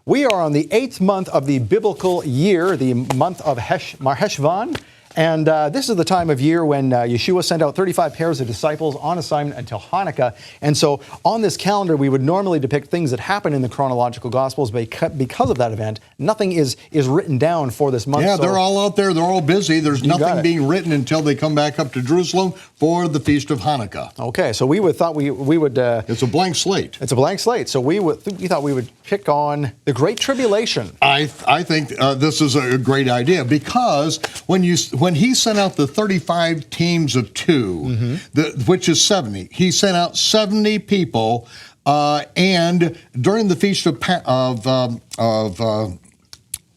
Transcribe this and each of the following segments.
We are on the 8th month of the biblical year, the month of Marheshvan. And this is the time of year when Yeshua sent out 35 pairs of disciples on assignment until Hanukkah. And so on this calendar, we would normally depict things that happen in the chronological Gospels. But because of that event, nothing is written down for this month. Yeah, so they're all out there. They're all busy. There's nothing being written until they come back up to Jerusalem for the Feast of Hanukkah. Okay, so we thought we would... it's a blank slate. It's a blank slate. So we thought we would pick on the Great Tribulation. I think this is a great idea because when he sent out the 35 teams of two, which is 70, he sent out 70 people, and during the Feast of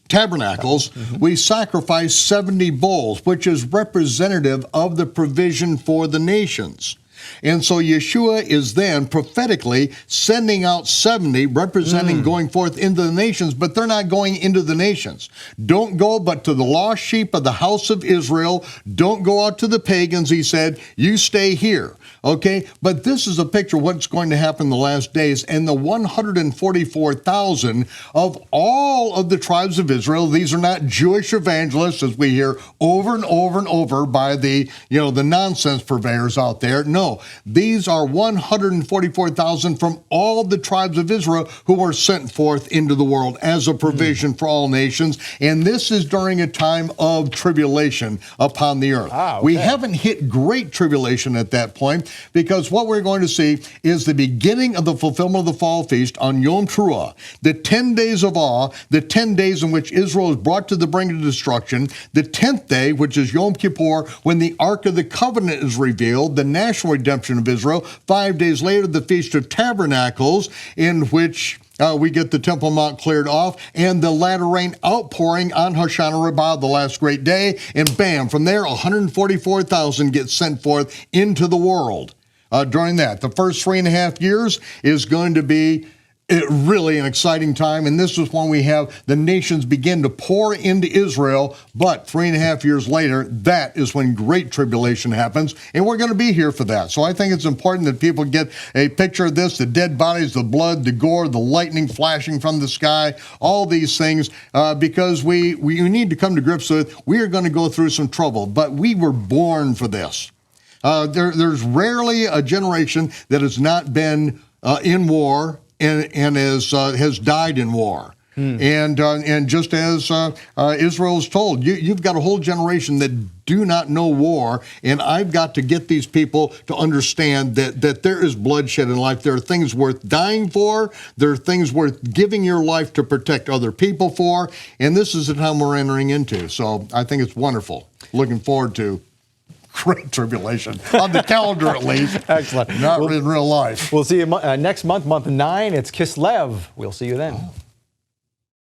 Tabernacles, we sacrificed 70 bulls, which is representative of the provision for the nations. And so Yeshua is then prophetically sending out 70, representing going forth into the nations, but they're not going into the nations. Don't go but to the lost sheep of the house of Israel. Don't go out to the pagans, he said. You stay here. Okay, but this is a picture of what's going to happen in the last days. And the 144,000 of all of the tribes of Israel, these are not Jewish evangelists, as we hear over and over and over by the nonsense purveyors out there. No, these are 144,000 from all the tribes of Israel who were sent forth into the world as a provision for all nations. And this is during a time of tribulation upon the earth. Okay. We haven't hit Great Tribulation at that point, because what we're going to see is the beginning of the fulfillment of the fall feast on Yom Teruah, the 10 days of awe, the 10 days in which Israel is brought to the brink of destruction, the 10th day, which is Yom Kippur, when the Ark of the Covenant is revealed, the national redemption of Israel. 5 days later, the Feast of Tabernacles, in which we get the Temple Mount cleared off, and the latter rain outpouring on Hoshana Rabbah, the last great day, and bam, from there, 144,000 get sent forth into the world during that. The first 3.5 years is going to be really an exciting time, and this is when we have the nations begin to pour into Israel, but 3.5 years later, that is when Great Tribulation happens, and we're going to be here for that. So I think it's important that people get a picture of this, the dead bodies, the blood, the gore, the lightning flashing from the sky, all these things, because we need to come to grips with, we are going to go through some trouble, but we were born for this. There's rarely a generation that has not been in war, and has died in war. And just as Israel is told, you've got a whole generation that do not know war, and I've got to get these people to understand that there is bloodshed in life. There are things worth dying for. There are things worth giving your life to protect other people for, and this is the time we're entering into. So I think it's wonderful. Looking forward to Great Tribulation, on the calendar at least. Excellent. Not in real life. We'll see you next month, month 9. It's Kislev. We'll see you then.